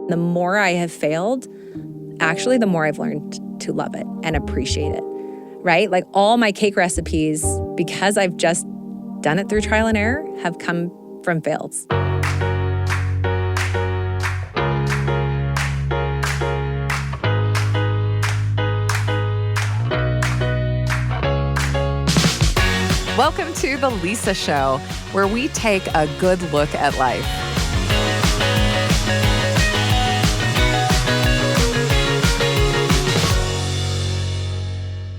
The more I have failed, actually, the more I've learned to love it and appreciate it, right? Like all my cake recipes, because I've just done it through trial and error, have come from fails. Welcome to The Lisa Show, where we take a good look at life.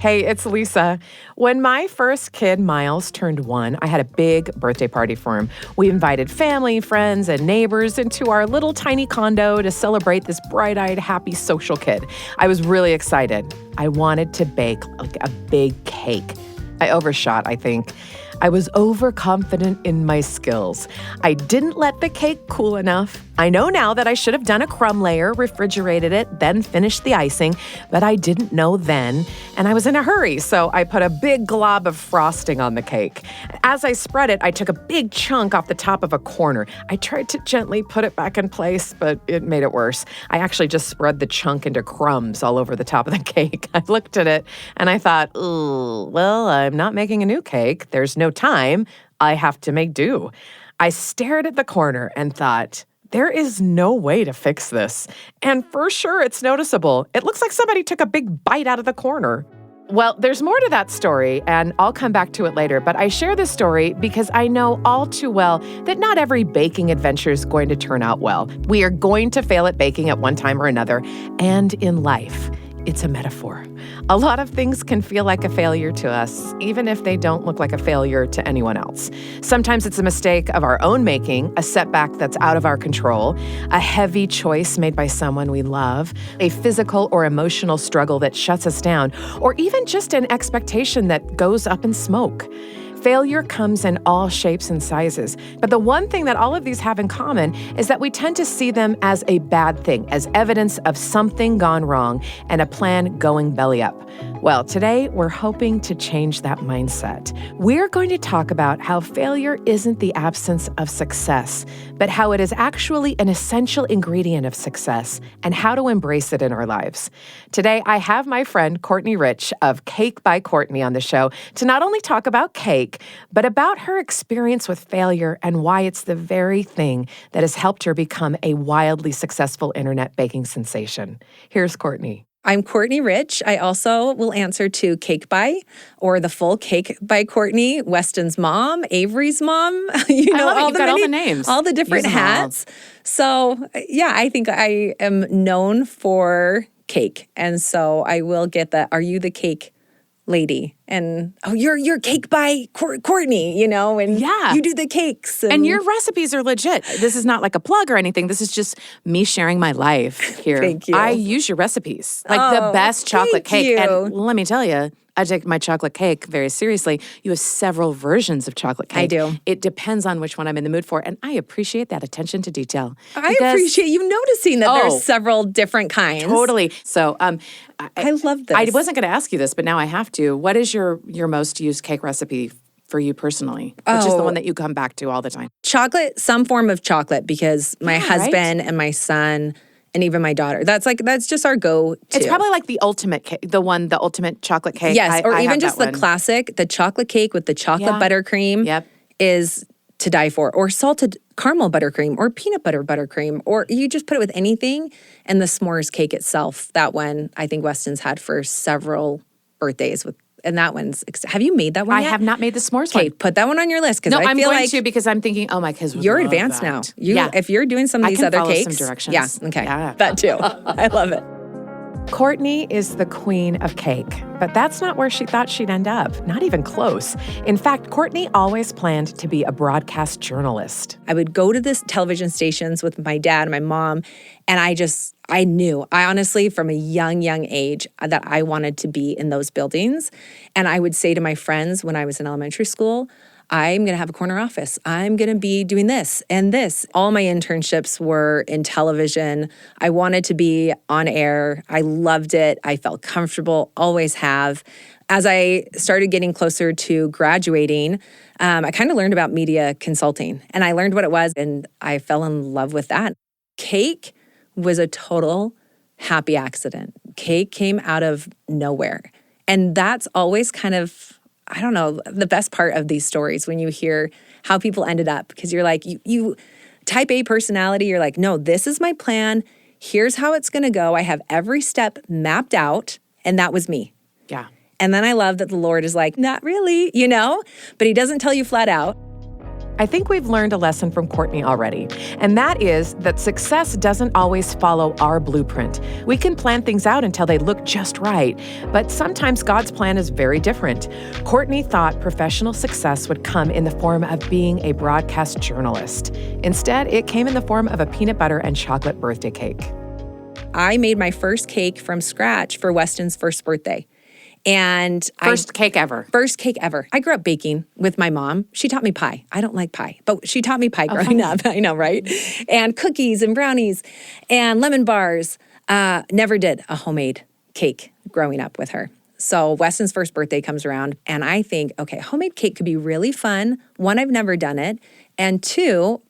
Hey, it's Lisa. When my first kid, Miles, turned 1, I had a big birthday party for him. We invited family, friends, and neighbors into our little tiny condo to celebrate this bright-eyed, happy social kid. I was really excited. I wanted to bake like a big cake. I overshot, I think. I was overconfident in my skills. I didn't let the cake cool enough. I know now that I should have done a crumb layer, refrigerated it, then finished the icing, but I didn't know then, and I was in a hurry, so I put a big glob of frosting on the cake. As I spread it, I took a big chunk off the top of a corner. I tried to gently put it back in place, but it made it worse. I actually just spread the chunk into crumbs all over the top of the cake. I looked at it, and I thought, ooh, well, I'm not making a new cake. There's no time. I have to make do. I stared at the corner and thought, there is no way to fix this. And for sure, it's noticeable. It looks like somebody took a big bite out of the corner. Well, there's more to that story, and I'll come back to it later, but I share this story because I know all too well that not every baking adventure is going to turn out well. We are going to fail at baking at one time or another, and in life, it's a metaphor. A lot of things can feel like a failure to us, even if they don't look like a failure to anyone else. Sometimes it's a mistake of our own making, a setback that's out of our control, a heavy choice made by someone we love, a physical or emotional struggle that shuts us down, or even just an expectation that goes up in smoke. Failure comes in all shapes and sizes, but the one thing that all of these have in common is that we tend to see them as a bad thing, as evidence of something gone wrong and a plan going belly up. Well, today we're hoping to change that mindset. We're going to talk about how failure isn't the absence of success, but how it is actually an essential ingredient of success and how to embrace it in our lives. Today, I have my friend Courtney Rich of Cake by Courtney on the show to not only talk about cake, but about her experience with failure and why it's the very thing that has helped her become a wildly successful internet baking sensation. Here's Courtney. I'm Courtney Rich. I also will answer to Cake By, or the full Cake by Courtney, Weston's mom, Avery's mom. You know, I love it. You've got all the names. All the different hats. So, yeah, I think I am known for cake. And so I will get that. Are you the cake lady? And, oh, you're Cake by Courtney, you know, and yeah, you do the cakes. And your recipes are legit. This is not like a plug or anything. This is just me sharing my life here. Thank you. I use your recipes. Like the best chocolate cake. You. And let me tell you, I take my chocolate cake very seriously. You have several versions of chocolate cake. I do. It depends on which one I'm in the mood for. And I appreciate that attention to detail. I appreciate you noticing that there's several different kinds. Totally. So I love this. I wasn't going to ask you this, but now I have to. What is your most used cake recipe for you personally? Which is the one that you come back to all the time? Chocolate, some form of chocolate, because my husband and my son and even my daughter, that's just our go-to. It's probably like the ultimate cake, the ultimate chocolate cake. Yes, or even just the classic, the chocolate cake with the chocolate buttercream is to die for. Or salted caramel buttercream, or peanut butter buttercream, or you just put it with anything. And the s'mores cake itself, that one I think Weston's had for several birthdays with. And that one's, have you made that one yet? I have not made the s'mores one. Okay, put that one on your list. No, I'm going to because I'm thinking, oh, my kids would you're love advanced that. now. If you're doing some of these other cakes. Some directions. Yeah, okay. Yeah. That too. I love it. Courtney is the queen of cake, but that's not where she thought she'd end up. Not even close. In fact, Courtney always planned to be a broadcast journalist. I would go to the television stations with my dad and my mom, and I knew, honestly, from a young age, that I wanted to be in those buildings. And I would say to my friends when I was in elementary school, I'm going to have a corner office. I'm going to be doing this and this. All my internships were in television. I wanted to be on air. I loved it. I felt comfortable, always have. As I started getting closer to graduating, I kind of learned about media consulting. And I learned what it was, and I fell in love with that. Cake was a total happy accident. Cake came out of nowhere. And that's always kind of, I don't know, the best part of these stories when you hear how people ended up, because you're like, you type A personality, you're like, no, this is my plan. Here's how it's going to go. I have every step mapped out. And that was me. Yeah. And then I love that the Lord is like, not really, but he doesn't tell you flat out. I think we've learned a lesson from Courtney already, and that is that success doesn't always follow our blueprint. We can plan things out until they look just right, but sometimes God's plan is very different. Courtney thought professional success would come in the form of being a broadcast journalist. Instead, it came in the form of a peanut butter and chocolate birthday cake. I made my first cake from scratch for Weston's first birthday. And First cake ever. First cake ever. I grew up baking with my mom. She taught me pie. I don't like pie, but she taught me pie growing up. I know, right? And cookies and brownies and lemon bars. Never did a homemade cake growing up with her. So Weston's first birthday comes around and I think, okay, homemade cake could be really fun. One, I've never done it. And two,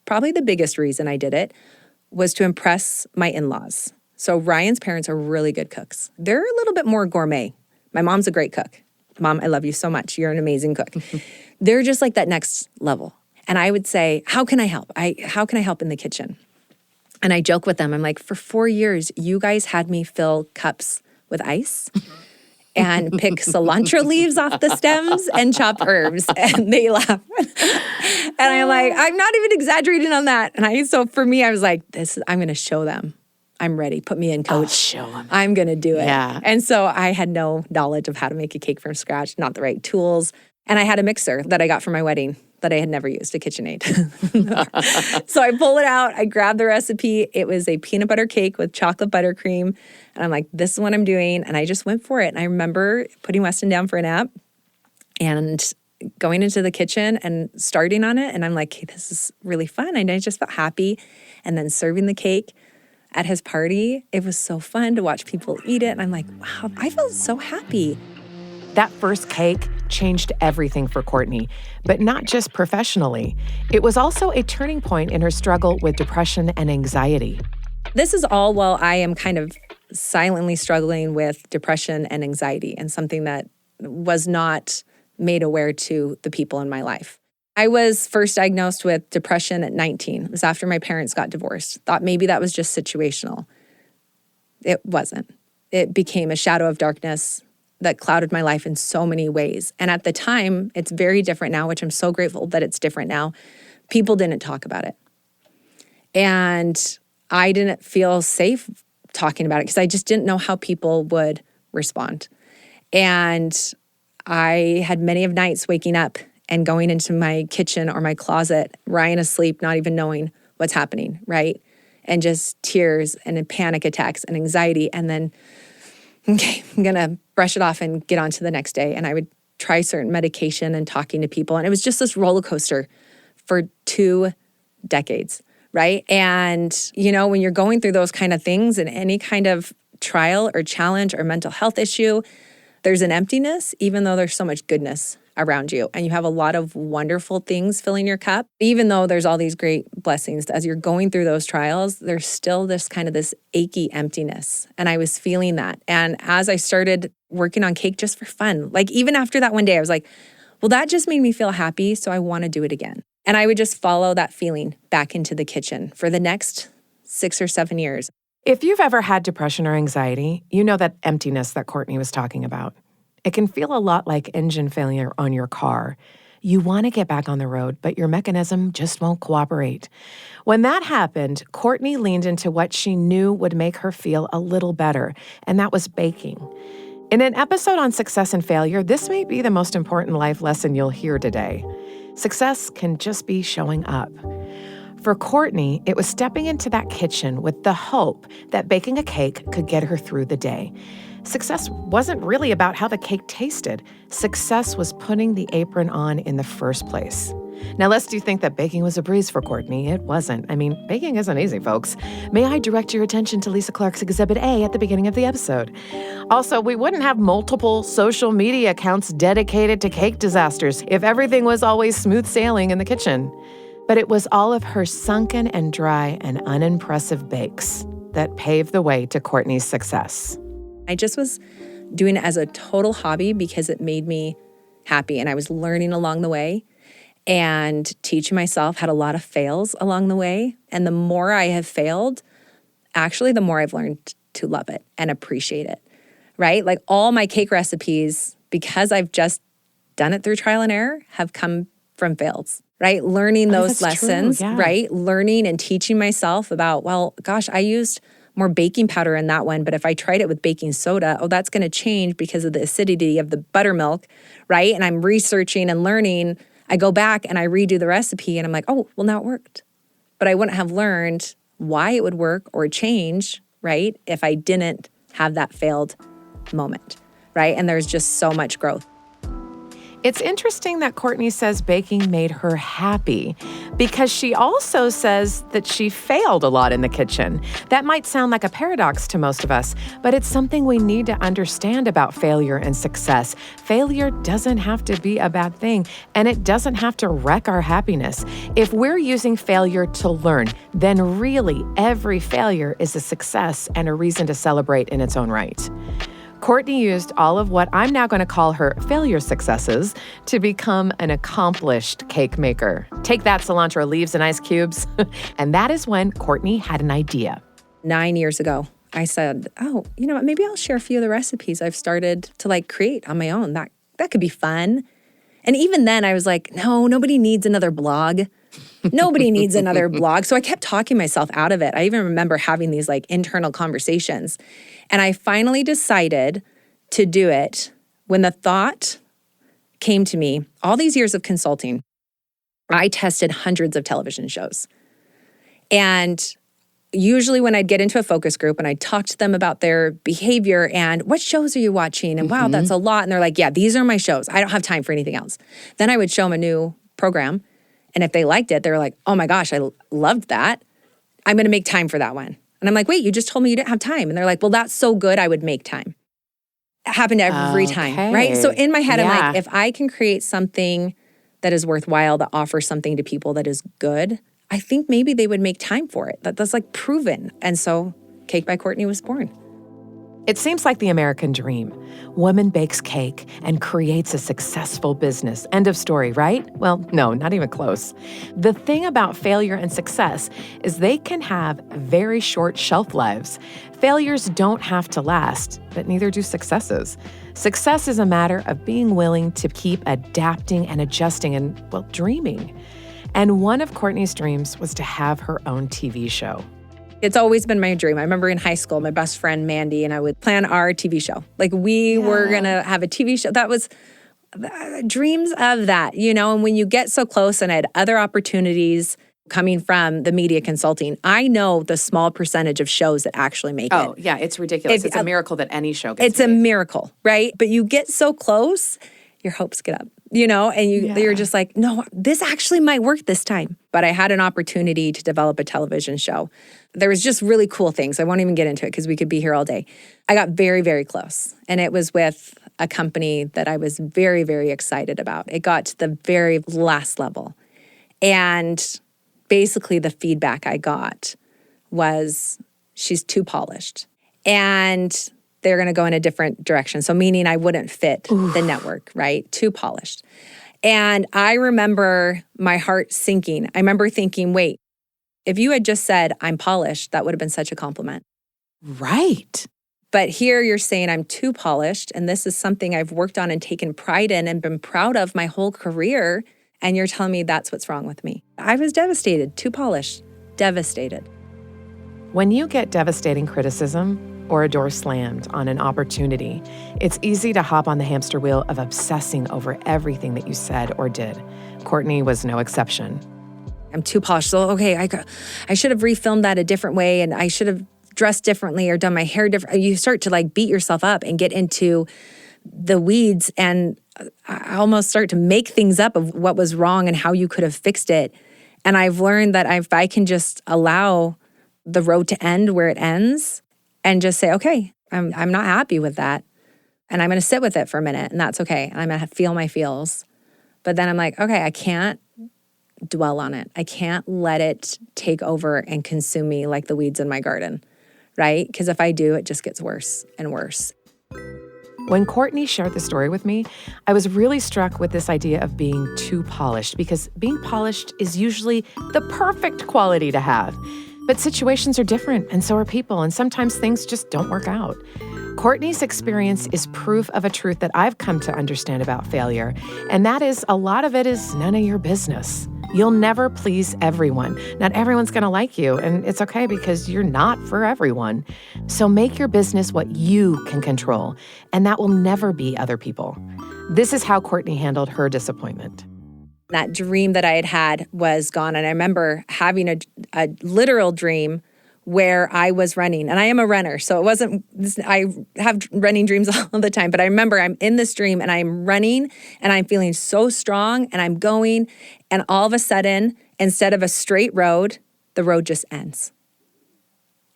probably the biggest reason I did it was to impress my in-laws. So Ryan's parents are really good cooks. They're a little bit more gourmet. My mom's a great cook. Mom, I love you so much. You're an amazing cook. They're just like that next level. And I would say, how can I help? How can I help in the kitchen? And I joke with them. I'm like, for 4 years, you guys had me fill cups with ice and pick cilantro leaves off the stems and chop herbs. And they laugh. And I'm like, I'm not even exaggerating on that. And so for me, I was like, I'm going to show them. I'm ready. Put me in, coach. Show them. I'm going to do it. Yeah. And so I had no knowledge of how to make a cake from scratch, not the right tools. And I had a mixer that I got for my wedding that I had never used, a KitchenAid. So I pull it out. I grab the recipe. It was a peanut butter cake with chocolate buttercream. And I'm like, this is what I'm doing. And I just went for it. And I remember putting Weston down for a nap and going into the kitchen and starting on it. And I'm like, hey, this is really fun. And I just felt happy. And then serving the cake at his party, it was so fun to watch people eat it. And I'm like, wow, I felt so happy. That first cake changed everything for Courtney, but not just professionally. It was also a turning point in her struggle with depression and anxiety. This is all while I am kind of silently struggling with depression and anxiety, and something that was not made aware to the people in my life. I was first diagnosed with depression at 19. It was after my parents got divorced. Thought maybe that was just situational. It wasn't. It became a shadow of darkness that clouded my life in so many ways. And at the time, it's very different now, which I'm so grateful that it's different now. People didn't talk about it. And I didn't feel safe talking about it because I just didn't know how people would respond. And I had many of nights waking up and going into my kitchen or my closet, Ryan asleep, not even knowing what's happening, right? And just tears and panic attacks and anxiety. And then, okay, I'm going to brush it off and get on to the next day. And I would try certain medication and talking to people. And it was just this roller coaster for 2 decades, right? And, when you're going through those kind of things and any kind of trial or challenge or mental health issue, there's an emptiness, even though there's so much goodness around you. And you have a lot of wonderful things filling your cup. Even though there's all these great blessings, as you're going through those trials, there's still this achy emptiness. And I was feeling that. And as I started working on cake just for fun, like even after that one day, I was like, well, that just made me feel happy. So I want to do it again. And I would just follow that feeling back into the kitchen for the next 6 or 7 years. If you've ever had depression or anxiety, you know that emptiness that Courtney was talking about. It can feel a lot like engine failure on your car. You want to get back on the road, but your mechanism just won't cooperate. When that happened, Courtney leaned into what she knew would make her feel a little better, and that was baking. In an episode on success and failure, this may be the most important life lesson you'll hear today. Success can just be showing up. For Courtney, it was stepping into that kitchen with the hope that baking a cake could get her through the day. Success wasn't really about how the cake tasted. Success was putting the apron on in the first place. Now, lest you think that baking was a breeze for Courtney, it wasn't. I mean, baking isn't easy, folks. May I direct your attention to Lisa Clark's Exhibit A at the beginning of the episode. Also, we wouldn't have multiple social media accounts dedicated to cake disasters if everything was always smooth sailing in the kitchen. But it was all of her sunken and dry and unimpressive bakes that paved the way to Courtney's success. I just was doing it as a total hobby because it made me happy, and I was learning along the way and teaching myself, had a lot of fails along the way. And the more I have failed, actually, the more I've learned to love it and appreciate it, right? Like all my cake recipes, because I've just done it through trial and error, have come from fails, right? Learning those lessons, right? Learning and teaching myself about, well, gosh, I used more baking powder in that one, but if I tried it with baking soda, oh, that's going to change because of the acidity of the buttermilk, right? And I'm researching and learning. I go back and I redo the recipe and I'm like, oh, well, now it worked. But I wouldn't have learned why it would work or change, right, if I didn't have that failed moment, right? And there's just so much growth. It's interesting that Courtney says baking made her happy because she also says that she failed a lot in the kitchen. That might sound like a paradox to most of us, but it's something we need to understand about failure and success. Failure doesn't have to be a bad thing, and it doesn't have to wreck our happiness. If we're using failure to learn, then really every failure is a success and a reason to celebrate in its own right. Courtney used all of what I'm now going to call her failure successes to become an accomplished cake maker. Take that, cilantro leaves and ice cubes. And that is when Courtney had an idea. 9 years ago, I said, oh, you know what, maybe I'll share a few of the recipes I've started to create on my own. That could be fun. And even then I was like, no, nobody needs another blog. Nobody needs another blog. So I kept talking myself out of it. I even remember having these internal conversations. And I finally decided to do it when the thought came to me. All these years of consulting, I tested hundreds of television shows. And usually when I'd get into a focus group and I'd talk to them about their behavior and what shows are you watching? And wow, that's a lot. And they're like, yeah, these are my shows. I don't have time for anything else. Then I would show them a new program. And if they liked it, they were like, oh my gosh, I loved that. I'm going to make time for that one. And I'm like, wait, you just told me you didn't have time. And they're like, well, that's so good, I would make time. It happened every time, right? So in my head, I'm like, if I can create something that is worthwhile, that offers something to people that is good, I think maybe they would make time for it. That's proven. And so Cake by Courtney was born. It seems like the American dream. Woman bakes cake and creates a successful business. End of story, right? Well, no, not even close. The thing about failure and success is they can have very short shelf lives. Failures don't have to last, but neither do successes. Success is a matter of being willing to keep adapting and adjusting and, well, dreaming. And one of Courtney's dreams was to have her own TV show. It's always been my dream. I remember in high school, my best friend, Mandy, and I would plan our TV show. We were going to have a TV show. That was dreams of that, And when you get so close, and I had other opportunities coming from the media consulting, I know the small percentage of shows that actually make it. Oh, yeah, it's ridiculous. It's a miracle that any show gets It's made. A miracle, right? But you get so close, your hopes get up. And you're just like, no, this actually might work this time. But I had an opportunity to develop a television show. There was just really cool things. I won't even get into it because we could be here all day. I got very, very close. And it was with a company that I was very, very excited about. It got to the very last level. And basically the feedback I got was, she's too polished. And they're going to go in a different direction. So meaning I wouldn't fit the network, right? Too polished. And I remember my heart sinking. I remember thinking, wait, if you had just said I'm polished, that would have been such a compliment. Right. But here you're saying I'm too polished, and this is something I've worked on and taken pride in and been proud of my whole career, and you're telling me that's what's wrong with me. I was devastated, too polished, devastated. When you get devastating criticism, or a door slammed on an opportunity, it's easy to hop on the hamster wheel of obsessing over everything that you said or did. Courtney was no exception. I'm too polished. So, okay, I should have refilmed that a different way, and I should have dressed differently or done my hair different. You start to beat yourself up and get into the weeds, and I almost start to make things up of what was wrong and how you could have fixed it. And I've learned that if I can just allow the road to end where it ends, and just say, okay, I'm not happy with that. And I'm going to sit with it for a minute, and that's okay. And I'm going to feel my feels. But then I'm like, okay, I can't dwell on it. I can't let it take over and consume me like the weeds in my garden, right? Because if I do, it just gets worse and worse. When Courtney shared the story with me, I was really struck with this idea of being too polished, because being polished is usually the perfect quality to have. But situations are different, and so are people, and sometimes things just don't work out. Courtney's experience is proof of a truth that I've come to understand about failure, and that is a lot of it is none of your business. You'll never please everyone. Not everyone's going to like you, and it's okay because you're not for everyone. So make your business what you can control, and that will never be other people. This is how Courtney handled her disappointment. That dream that I had was gone, and I remember having a literal dream where I was running, and I am a runner, so it wasn't, I have running dreams all the time, but I remember I'm in this dream and I'm running and I'm feeling so strong and I'm going, and all of a sudden, instead of a straight road, the road just ends.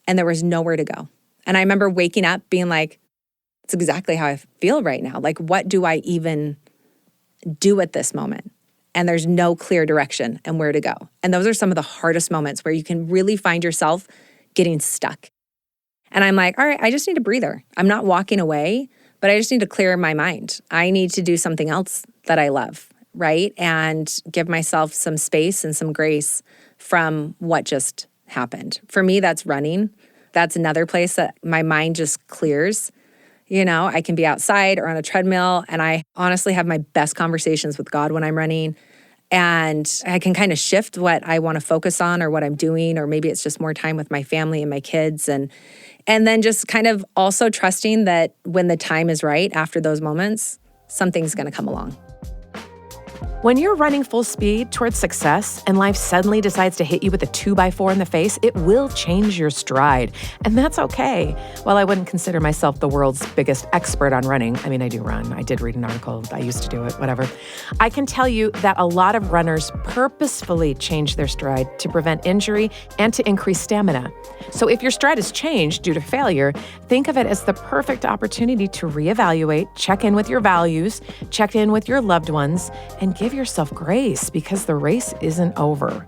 And there was nowhere to go. And I remember waking up being like, it's exactly how I feel right now. Like, what do I even do at this moment? And there's no clear direction and where to go. And those are some of the hardest moments where you can really find yourself getting stuck. And I'm like, all right, I just need a breather. I'm not walking away, but I just need to clear my mind. I need to do something else that I love, right? And give myself some space and some grace from what just happened. For me, that's running. That's another place that my mind just clears. You know, I can be outside or on a treadmill, and I honestly have my best conversations with God when I'm running. And I can kind of shift what I want to focus on or what I'm doing, or maybe it's just more time with my family and my kids. And then just kind of also trusting that when the time is right after those moments, something's going to come along. When you're running full speed towards success and life suddenly decides to hit you with a 2x4 in the face, it will change your stride. And that's okay. While I wouldn't consider myself the world's biggest expert on running, I mean, I do run. I did read an article. I used to do it, whatever. I can tell you that a lot of runners purposefully change their stride to prevent injury and to increase stamina. So if your stride has changed due to failure, think of it as the perfect opportunity to reevaluate, check in with your values, check in with your loved ones, and give yourself grace because the race isn't over.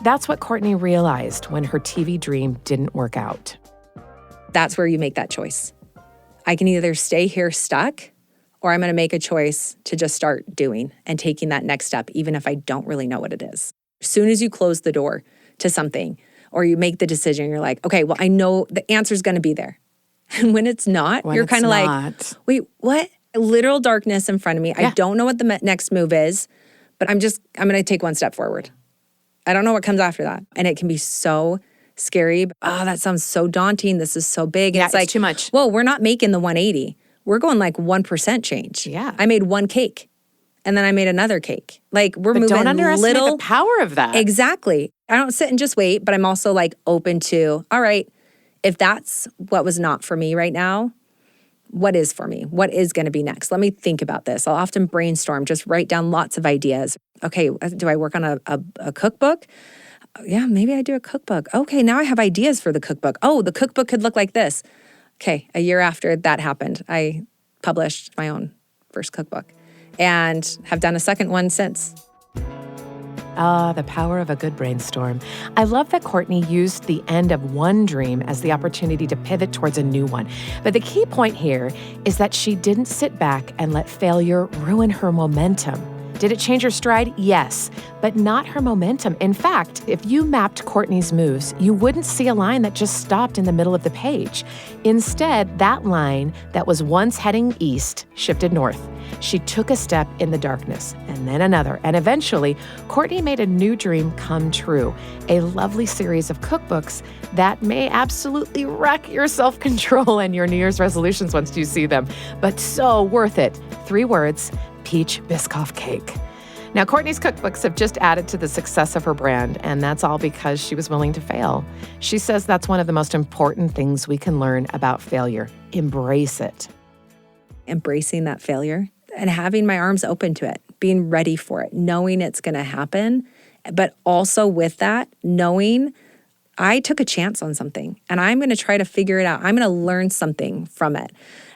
That's what Courtney realized when her TV dream didn't work out. That's where you make that choice. I can either stay here stuck, or I'm going to make a choice to just start doing and taking that next step, even if I don't really know what it is. As soon as you close the door to something, or you make the decision, you're like, okay, well, I know the answer's going to be there. And when it's not, you're kind of like, wait, what? Literal darkness in front of me. Yeah. I don't know what the next move is, but I'm going to take one step forward. I don't know what comes after that. And it can be so scary. Oh, that sounds so daunting. This is so big. Yeah, it's like, too much. Well, we're not making the 180. We're going like 1% change. Yeah. I made one cake and then I made another cake. Like we're moving don't underestimate the power of that. Exactly. I don't sit and just wait, but I'm also like open to, all right, if that's what was not for me right now, what is for me? What is going to be next? Let me think about this. I'll often brainstorm, just write down lots of ideas. Okay, do I work on a cookbook? Yeah, maybe I do a cookbook. Okay, now I have ideas for the cookbook. Oh, the cookbook could look like this. Okay, a year after that happened, I published my own first cookbook and have done a second one since. Ah, the power of a good brainstorm. I love that Courtney used the end of one dream as the opportunity to pivot towards a new one. But the key point here is that she didn't sit back and let failure ruin her momentum. Did it change her stride? Yes, but not her momentum. In fact, if you mapped Courtney's moves, you wouldn't see a line that just stopped in the middle of the page. Instead, that line that was once heading east shifted north. She took a step in the darkness, and then another, and eventually, Courtney made a new dream come true, a lovely series of cookbooks that may absolutely wreck your self-control and your New Year's resolutions once you see them, but so worth it. 3 words: peach Biscoff cake. Now, Courtney's cookbooks have just added to the success of her brand, and that's all because she was willing to fail. She says that's one of the most important things we can learn about failure. Embrace it. Embracing that failure and having my arms open to it, being ready for it, knowing it's going to happen, but also with that, knowing I took a chance on something and I'm going to try to figure it out. I'm going to learn something from it.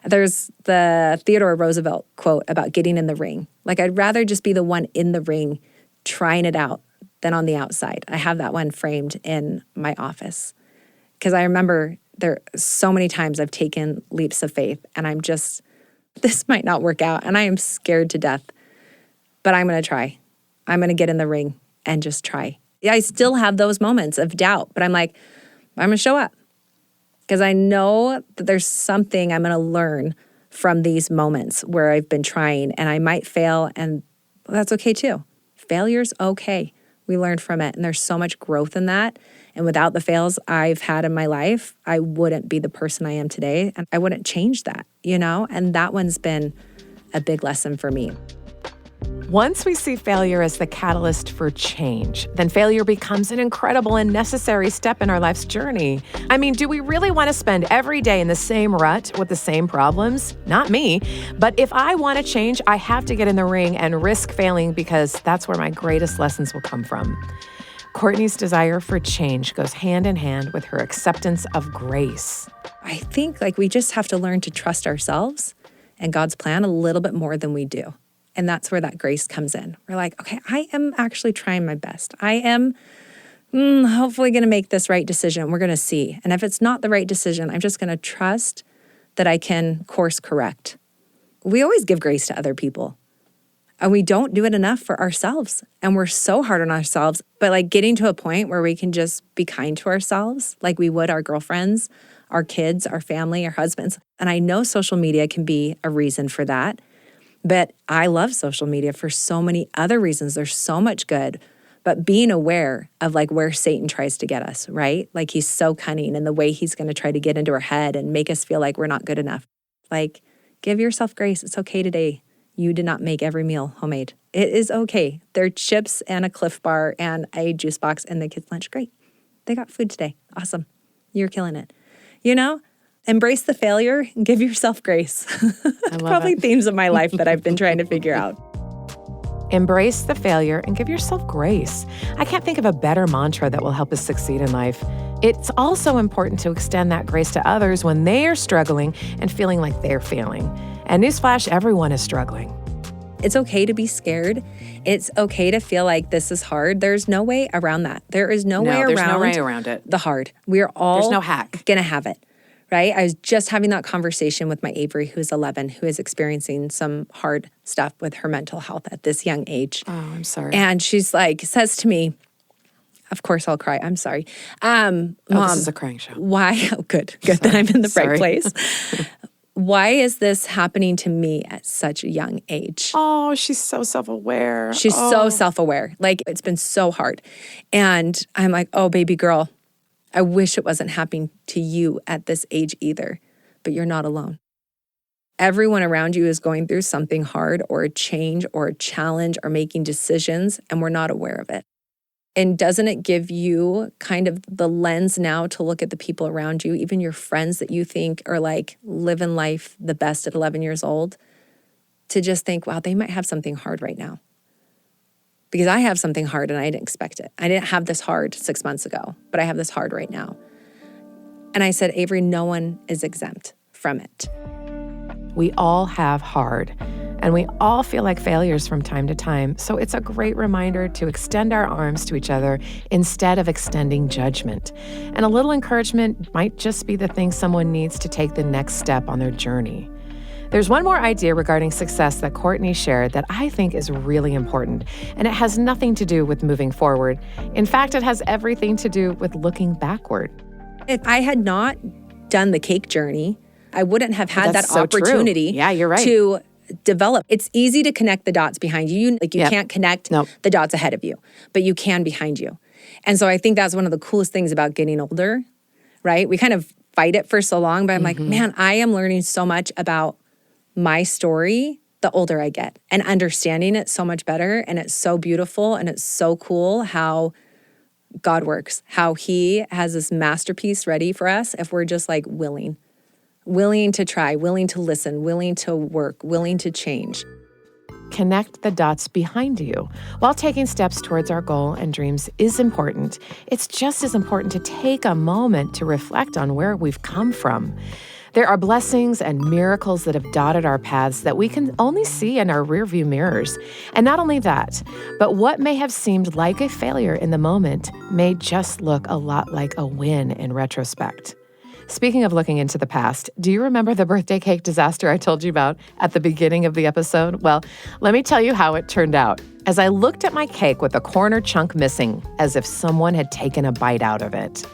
There's the Theodore Roosevelt quote about getting in the ring. Like, I'd rather just be the one in the ring trying it out than on the outside. I have that one framed in my office because I remember there so many times I've taken leaps of faith and I'm just, this might not work out and I am scared to death, but I'm going to try. I'm going to get in the ring and just try. Yeah, I still have those moments of doubt, but I'm like, I'm going to show up because I know that there's something I'm going to learn from these moments where I've been trying and I might fail, and that's okay too. Failure's okay. We learn from it, and there's so much growth in that. And without the fails I've had in my life, I wouldn't be the person I am today, and I wouldn't change that, And that one's been a big lesson for me. Once we see failure as the catalyst for change, then failure becomes an incredible and necessary step in our life's journey. I mean, do we really want to spend every day in the same rut with the same problems? Not me. But if I want to change, I have to get in the ring and risk failing because that's where my greatest lessons will come from. Courtney's desire for change goes hand in hand with her acceptance of grace. I think we just have to learn to trust ourselves and God's plan a little bit more than we do. And that's where that grace comes in. We're like, okay, I am actually trying my best. I am hopefully going to make this right decision. We're going to see. And if it's not the right decision, I'm just going to trust that I can course correct. We always give grace to other people. And we don't do it enough for ourselves. And we're so hard on ourselves. But getting to a point where we can just be kind to ourselves like we would our girlfriends, our kids, our family, our husbands. And I know social media can be a reason for that. But I love social media for so many other reasons. There's so much good. But being aware of where Satan tries to get us, right? He's so cunning in the way he's going to try to get into our head and make us feel like we're not good enough. Give yourself grace. It's okay today. You did not make every meal homemade. It is okay. There are chips and a Cliff Bar and a juice box and the kids' lunch. Great. They got food today. Awesome. You're killing it. Embrace the failure and give yourself grace. Probably themes of my life that I've been trying to figure out. Embrace the failure and give yourself grace. I can't think of a better mantra that will help us succeed in life. It's also important to extend that grace to others when they are struggling and feeling like they're failing. And newsflash, everyone is struggling. It's okay to be scared. It's okay to feel like this is hard. There's no way around that. There's no way around it. The hard. We're all There's no hack. Gonna have it. Right? I was just having that conversation with my Avery, who's 11, who is experiencing some hard stuff with her mental health at this young age. Oh, I'm sorry. And she's says to me, of course I'll cry. I'm sorry. Mom, this is a crying show. Why? Oh, good that I'm in the right place. Why is this happening to me at such a young age? Oh, she's so self-aware. She's so self-aware. It's been so hard. And I'm like, oh, baby girl, I wish it wasn't happening to you at this age either, but you're not alone. Everyone around you is going through something hard or a change or a challenge or making decisions, and we're not aware of it. And doesn't it give you kind of the lens now to look at the people around you, even your friends that you think are living life the best at 11 years old, to just think, wow, they might have something hard right now. Because I have something hard and I didn't expect it. I didn't have this hard 6 months ago, but I have this hard right now. And I said, Avery, no one is exempt from it. We all have hard, and we all feel like failures from time to time. So it's a great reminder to extend our arms to each other instead of extending judgment. And a little encouragement might just be the thing someone needs to take the next step on their journey. There's one more idea regarding success that Courtney shared that I think is really important, and it has nothing to do with moving forward. In fact, it has everything to do with looking backward. If I had not done the cake journey, I wouldn't have had that so opportunity true. Yeah, you're right. to develop. It's easy to connect the dots behind you. You can't connect the dots ahead of you, but you can behind you. And so I think that's one of the coolest things about getting older, right? We kind of fight it for so long, but I'm like, man, I am learning so much about my story the older I get and understanding it so much better. And it's so beautiful and it's so cool how God works, how he has this masterpiece ready for us if we're just willing to try, willing to listen, willing to work, willing to change. Connect the dots behind you. While taking steps towards our goal and dreams is important, it's just as important to take a moment to reflect on where we've come from. There are blessings and miracles that have dotted our paths that we can only see in our rearview mirrors. And not only that, but what may have seemed like a failure in the moment may just look a lot like a win in retrospect. Speaking of looking into the past, do you remember the birthday cake disaster I told you about at the beginning of the episode? Well, let me tell you how it turned out. As I looked at my cake with a corner chunk missing, as if someone had taken a bite out of it,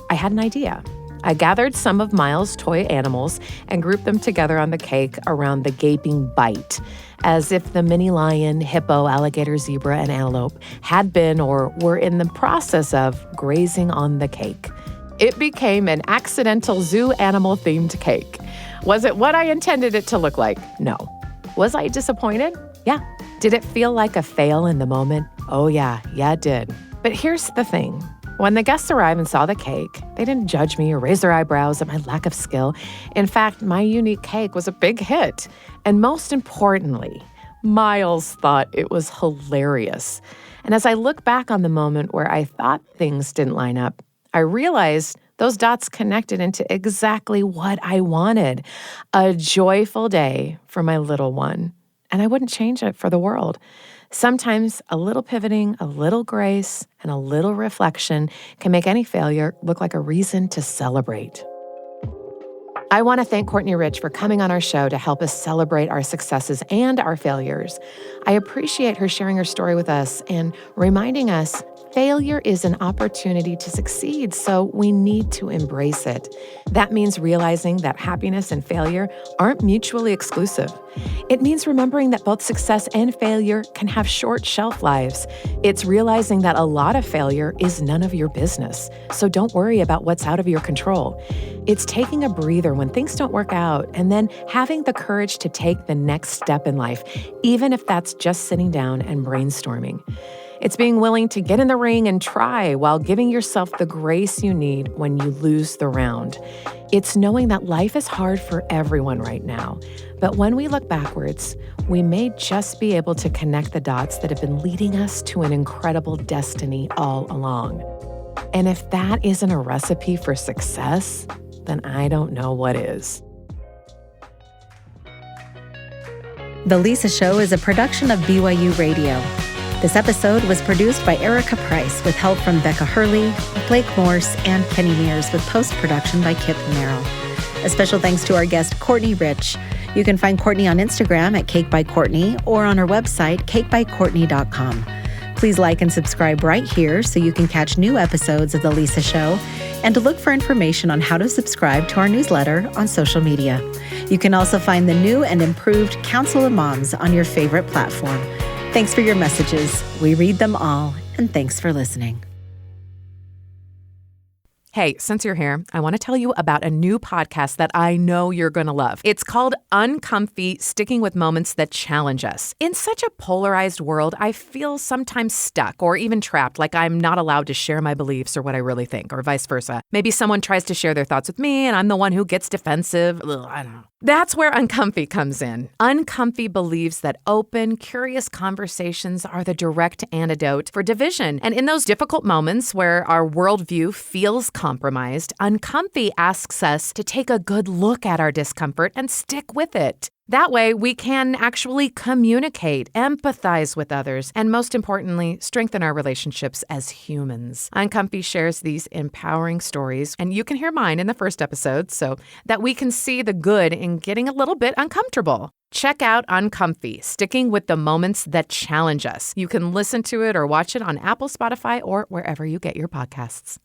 I had an idea. I gathered some of Miles' toy animals and grouped them together on the cake around the gaping bite, as if the mini lion, hippo, alligator, zebra, and antelope had been or were in the process of grazing on the cake. It became an accidental zoo animal-themed cake. Was it what I intended it to look like? No. Was I disappointed? Yeah. Did it feel like a fail in the moment? Oh yeah, it did. But here's the thing. When the guests arrived and saw the cake, they didn't judge me or raise their eyebrows at my lack of skill. In fact, my unique cake was a big hit. And most importantly, Miles thought it was hilarious. And as I look back on the moment where I thought things didn't line up, I realized those dots connected into exactly what I wanted. A joyful day for my little one. And I wouldn't change it for the world. Sometimes a little pivoting, a little grace, and a little reflection can make any failure look like a reason to celebrate. I want to thank Courtney Rich for coming on our show to help us celebrate our successes and our failures. I appreciate her sharing her story with us and reminding us failure is an opportunity to succeed, so we need to embrace it. That means realizing that happiness and failure aren't mutually exclusive. It means remembering that both success and failure can have short shelf lives. It's realizing that a lot of failure is none of your business, so don't worry about what's out of your control. It's taking a breather when things don't work out and then having the courage to take the next step in life, even if that's just sitting down and brainstorming. It's being willing to get in the ring and try while giving yourself the grace you need when you lose the round. It's knowing that life is hard for everyone right now. But when we look backwards, we may just be able to connect the dots that have been leading us to an incredible destiny all along. And if that isn't a recipe for success, then I don't know what is. The Lisa Show is a production of BYU Radio. This episode was produced by Erica Price with help from Becca Hurley, Blake Morse, and Kenny Mears with post-production by Kip Merrill. A special thanks to our guest, Courtney Rich. You can find Courtney on Instagram at Cake by Courtney or on her website, cakebycourtney.com. Please like and subscribe right here so you can catch new episodes of The Lisa Show and to look for information on how to subscribe to our newsletter on social media. You can also find the new and improved Council of Moms on your favorite platform. Thanks for your messages. We read them all, and thanks for listening. Hey, since you're here, I want to tell you about a new podcast that I know you're going to love. It's called Uncomfy, Sticking with Moments That Challenge Us. In such a polarized world, I feel sometimes stuck or even trapped, like I'm not allowed to share my beliefs or what I really think, or vice versa. Maybe someone tries to share their thoughts with me, and I'm the one who gets defensive. Ugh, I don't know. That's where Uncomfy comes in. Uncomfy believes that open, curious conversations are the direct antidote for division. And in those difficult moments where our worldview feels compromised, Uncomfy asks us to take a good look at our discomfort and stick with it. That way, we can actually communicate, empathize with others, and most importantly, strengthen our relationships as humans. Uncomfy shares these empowering stories, and you can hear mine in the first episode so that we can see the good in getting a little bit uncomfortable. Check out Uncomfy, Sticking with the Moments That Challenge Us. You can listen to it or watch it on Apple, Spotify, or wherever you get your podcasts.